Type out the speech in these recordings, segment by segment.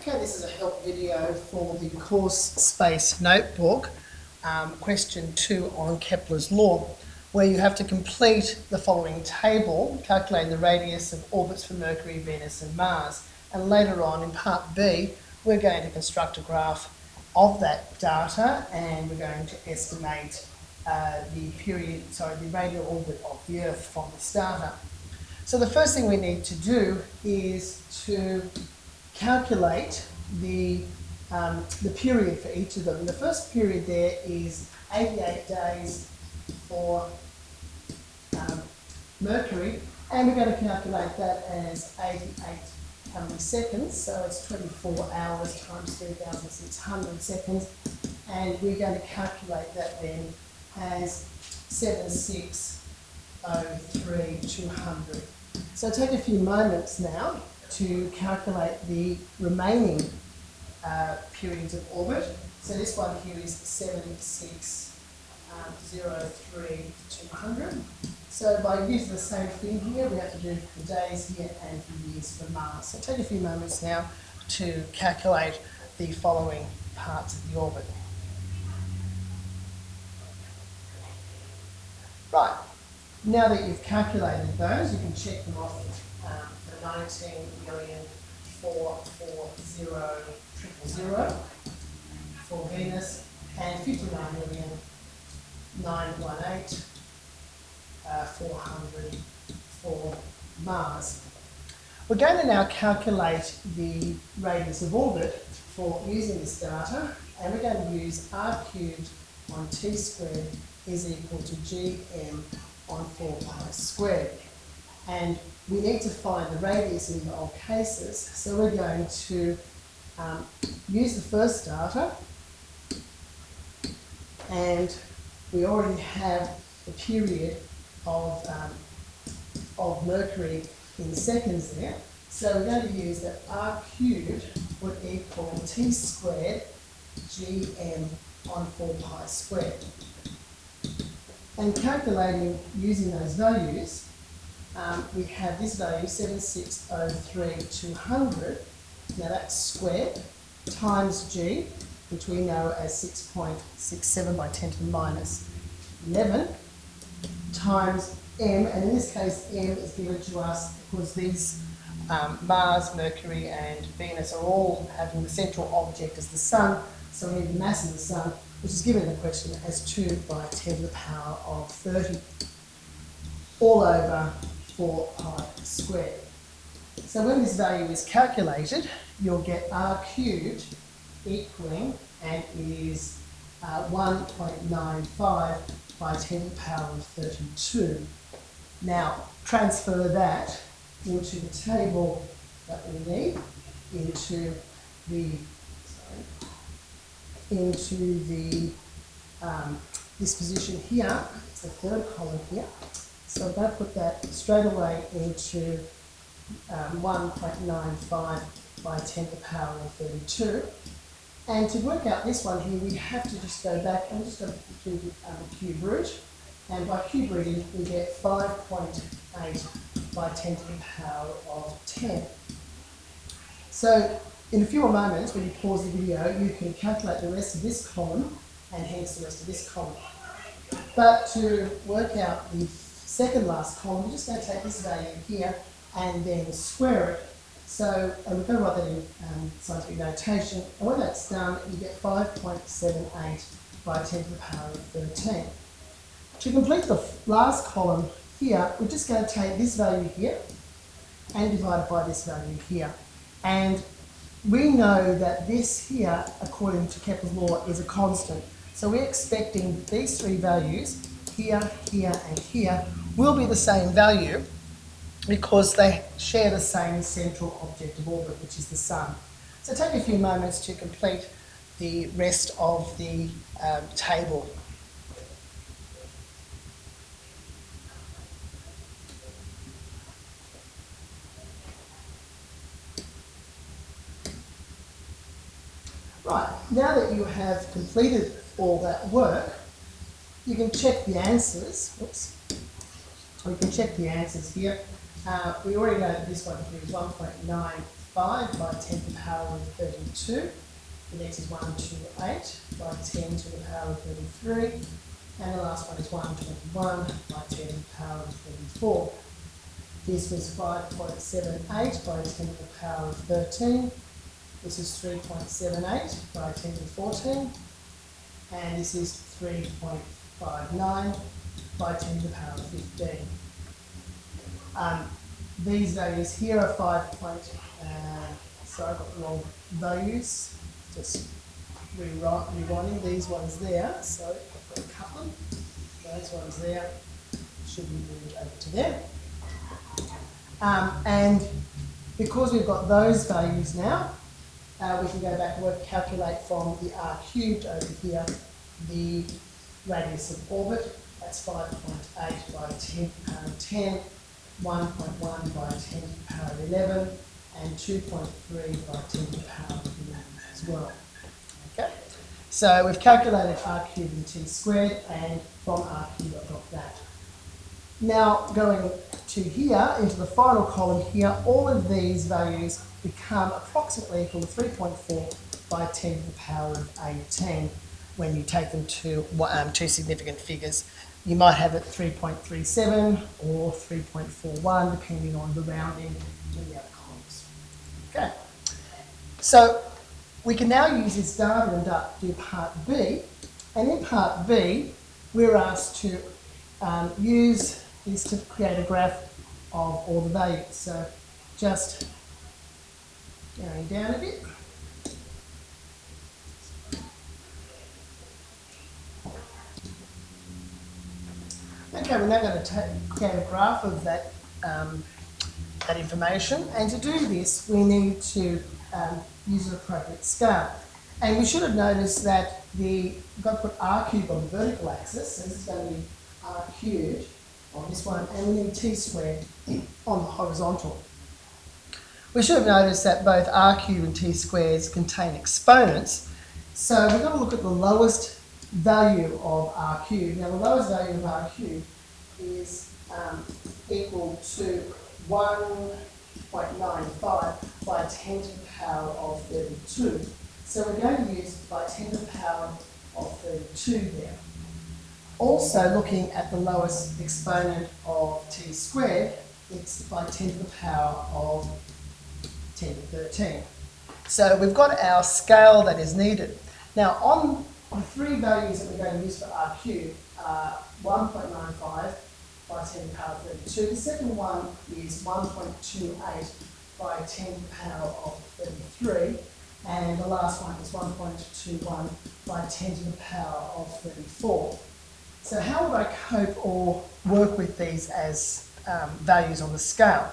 Okay, this is a help video for the course space notebook, question 2 on Kepler's law, where you have to complete the following table, calculating the radius of orbits for Mercury, Venus and Mars. And later on in part B, we're going to construct a graph of that data and we're going to estimate the radial orbit of the Earth from this data. So the first thing we need to do is to calculate the period for each of them. And the first period there is 88 days for Mercury, and we're going to calculate that as 88 calendar seconds, so it's 24 hours times 3,600 seconds, and we're going to calculate that then as 7603,200. So take a few moments now to calculate the remaining periods of orbit. So this one here is 7603,200. So by using the same thing here, we have to do for days here and for years for Mars. So take a few moments now to calculate the following parts of the orbit. Right, now that you've calculated those, you can check them off for 19,440,000 for Venus and 59,918,400 for Mars. We're going to now calculate the radius of orbit for using this data, and we're going to use r cubed on t squared is equal to gm on 4 pi squared. And we need to find the radius in all cases, so we're going to use the first data, and we already have the period of Mercury in seconds there, so we're going to use that r cubed would equal t squared gm on 4 pi squared. And calculating using those values, we have this value 7603,200. Now that's squared times g, which we know as 6.67 by 10 to the minus 11, times m, and in this case m is given to us because these Mars, Mercury and Venus are all having the central object as the Sun, so we need the mass of the Sun, which is given in the question as 2 by 10 to the power of 30, all over 4 pi squared. So when this value is calculated, you'll get r cubed equaling, and it is 1.95 by 10 to the power of 32. Now transfer that into the table that we need, into this position here. It's the third column here. So I'm going to put that straight away into 1.95 by 10 to the power of 32. And to work out this one here, we have to just go back and just go through the cube root. And by cube rooting, we get 5.8 by 10 to the power of 10. So in a few more moments, when you pause the video, you can calculate the rest of this column and hence the rest of this column. But to work out the second last column, we're just going to take this value here and then square it. So, and we're going to write that in scientific notation. And when that's done, you get 5.78 by 10 to the power of 13. To complete the last column here, we're just going to take this value here and divide it by this value here. And we know that this here, according to Kepler's law, is a constant. So we're expecting these three values, here, here, and here, will be the same value because they share the same central object of orbit, which is the Sun. So take a few moments to complete the rest of the table. Right, now that you have completed all that work, you can check the answers. Oops. We can check the answers here. We already know that this one here is 1.95 5 by 10 to the power of 32. The next is 128 by 10 to the power of 33. And the last one is 121 by 10 to the power of 34. This was 5.78 by 10 to the power of 13. This is 3.78 by 10 to the 14. And this is 3.59 by 10 to the power of 15. These values here are sorry, I got the wrong values. Just rewinding these ones there. So I've got a couple. Those ones there should be moved over to there. And because we've got those values now, we can go back and calculate from the r cubed over here the radius of orbit. That's 5.8 by 10 to the power of 10, 1.1 by 10 to the power of 11, and 2.3 by 10 to the power of 11 as well. Okay, so we've calculated r cubed and t squared, and from r cubed I've got that. Now going to here, into the final column here, all of these values become approximately equal to 3.4 by 10 to the power of 18 when you take them to two significant figures. You might have it 3.37 or 3.41 depending on the rounding in the other columns. Okay, so we can now use this data and do part B, and in part B we're asked to use this to create a graph of all the values. So just going down a bit. Okay, we're now going to create a graph of that, that information, and to do this we need to use an appropriate scale. And we should have noticed that we've got to put r cubed on the vertical axis, so this is going to be r cubed on this one, and we need t squared on the horizontal. We should have noticed that both r cubed and t squares contain exponents, so we've got to look at the lowest value of r cubed. Now the lowest value of r cubed is equal to 1.95 by 10 to the power of 32. So we're going to use by 10 to the power of 32 there. Also looking at the lowest exponent of t squared, it's by 10 to the power of 10 to the 13. So we've got our scale that is needed. Now on the three values that we're going to use for r cubed are 1.95 by 10 to the power of 32. The second one is 1.28 by 10 to the power of 33. And the last one is 1.21 by 10 to the power of 34. So how would I cope or work with these as values on the scale?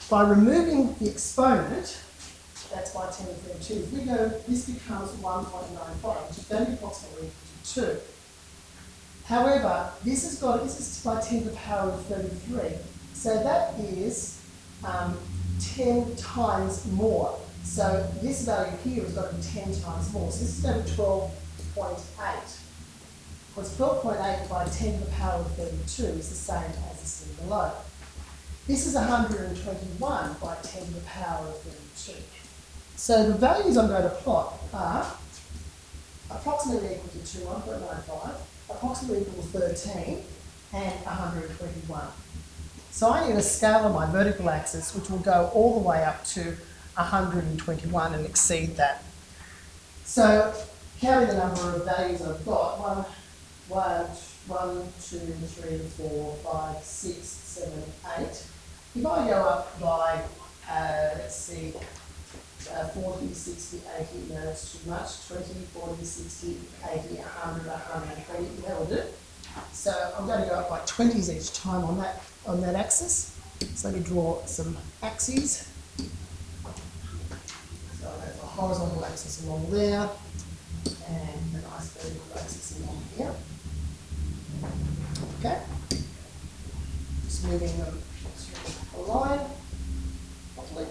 By removing the exponent, that's by 10 to the 32. If we go, this becomes 1.95, which is going to be approximately equal to 2. However, this is by 10 to the power of 33. So that is 10 times more. So this value here has got to be 10 times more. So this is going to be 12.8. Because 12.8 by 10 to the power of 32 is the same as the thing below. This is 121 by 10 to the power of 32. So the values I'm going to plot are approximately equal to 1.95, approximately equal to 13, and 121. So I need a scale on my vertical axis which will go all the way up to 121 and exceed that. So counting the number of values I've got, 1, 2, 3, 4, 5, 6, 7, 8. If I go up by, let's see, 40, 60, 80, no, that's too much, 20, 40, 60, 80, 100, 120, that'll do. So I'm going to go up by 20s each time on that axis. So let me draw some axes. So I have a horizontal axis along there, and a nice vertical axis along here. Okay, just moving them to a line properly.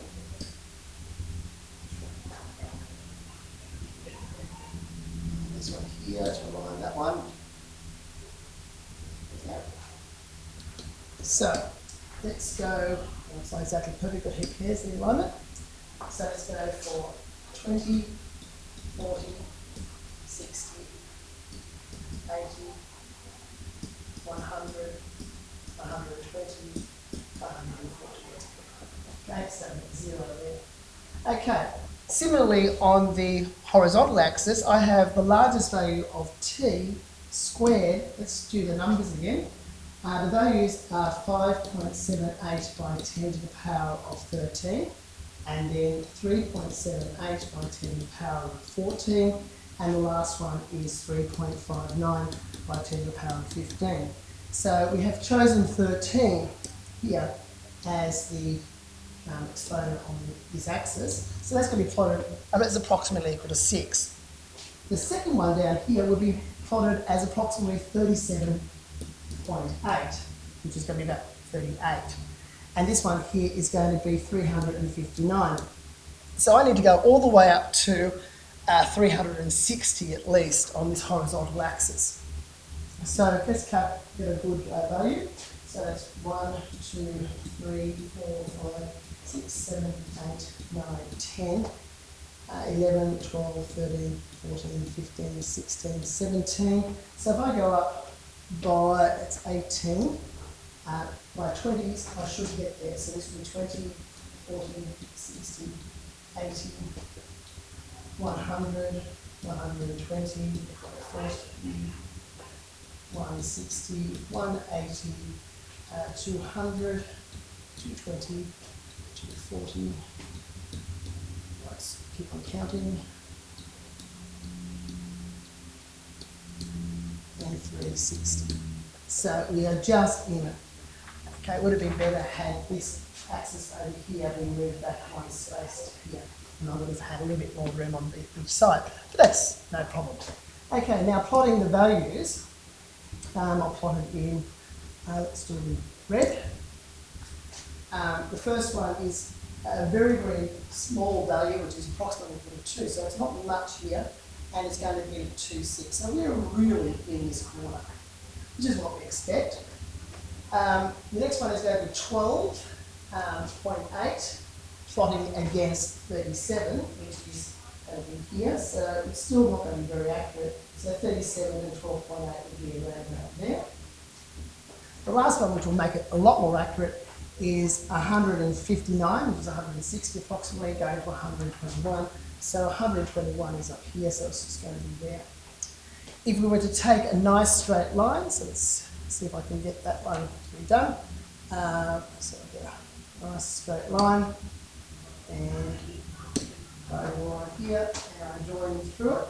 This one here to align that one. Okay. So let's go, it's not exactly perfect, but who cares, the alignment. So let's go for 20, 40, 60, 80, 100, 120, 140. Okay, so 0 there. Okay, similarly on the horizontal axis, I have the largest value of t squared. Let's do the numbers again. The values are 5.78 by 10 to the power of 13, and then 3.78 by 10 to the power of 14, and the last one is 3.59 by 10 to the power of 15. So we have chosen 13 here as the exponent on this axis. So that's going to be plotted as approximately equal to 6. The second one down here will be plotted as approximately 37.8, which is going to be about 38. And this one here is going to be 359. So I need to go all the way up to 360 at least on this horizontal axis. So let's get a good value. So that's 1, 2, 3, 4, 5, 6, 7, 8, 9, 10, 11, 12, 13, 14, 15, 16, 17. So if I go up by, it's 18, by 20s, I should get there. So this will be 20, 40, 60, 80, 100, 120, 40, 160, 180, 200, 220, 240. Let's keep on counting. And 360. So we are just in it. Okay, it would have been better had this axis over here been moved back one space to here, and I would have had a little bit more room on each side. But that's no problem. Okay, now plotting the values. I'll plot it in, let's do it in red. The first one is a very, very small value, which is approximately 2, so it's not much here, and it's going to be 2.6. So we're really in this corner, which is what we expect. The next one is going to be 12.8, plotting against 37, which is going to be here, so it's still not going to be very accurate. So 37 and 12.8 would be around about there. The last one, which will make it a lot more accurate, is 159, which is 160 approximately, going to 121. So 121 is up here, so it's just going to be there. If we were to take a nice straight line, so let's see if I can get that one to be done. So I get a nice straight line, and go right here, and I join through it.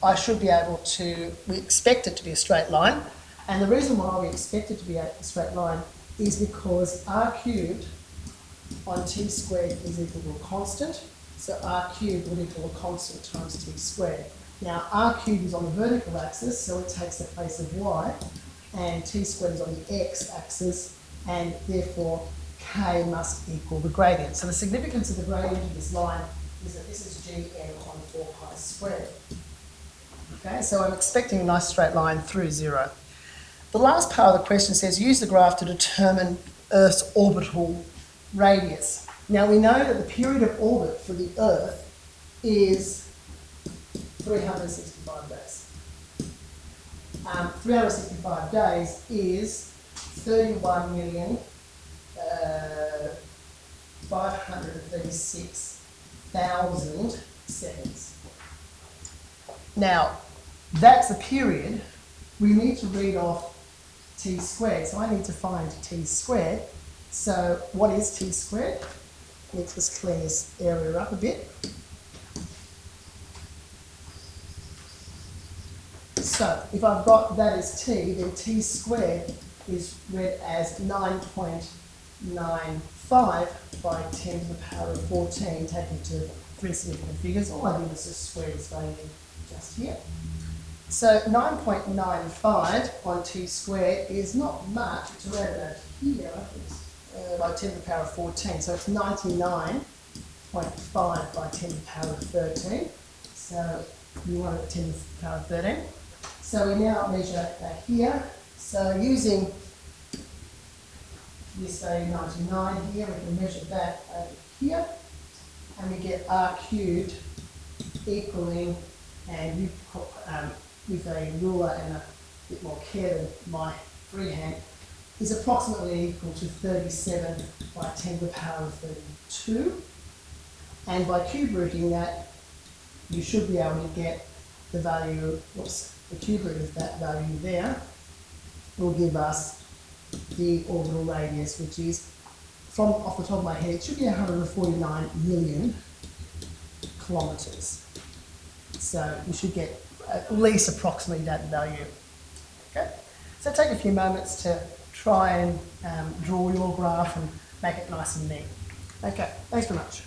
I should be able to, we expect it to be a straight line, and the reason why we expect it to be a straight line is because r cubed on t squared is equal to a constant, so r cubed would equal a constant times t squared. Now r cubed is on the vertical axis, so it takes the place of y, and t squared is on the x axis, and therefore k must equal the gradient. So the significance of the gradient of this line is that this is gm on 4 pi squared. Okay, so I'm expecting a nice straight line through 0. The last part of the question says use the graph to determine Earth's orbital radius. Now we know that the period of orbit for the Earth is 365 days. 365 days is 31,536,000 seconds. Now, that's the period. We need to read off t squared. So I need to find t squared. So what is t squared? Let's just clean this area up a bit. So if I've got that as t, then t squared is read as 9.95 by 10 to the power of 14, taken to 3 significant figures. All I did was just square this value just here. So 9.95 on t squared is not much, it's around about here, by 10 to the power of 14. So it's 99.5 by 10 to the power of 13. So you want it at 10 to the power of 13. So we now measure that here. So using this say 99 here, we can measure that over here, and we get r cubed equaling, and you with a ruler and a bit more care than my freehand, is approximately equal to 37 by 10 to the power of 32. And by cube rooting that, you should be able to get the value, the cube root of that value there will give us the orbital radius, which is, from off the top of my head, it should be 149 million kilometres. So you should get at least approximately that value. Okay? So take a few moments to try and draw your graph and make it nice and neat. Okay, thanks very much.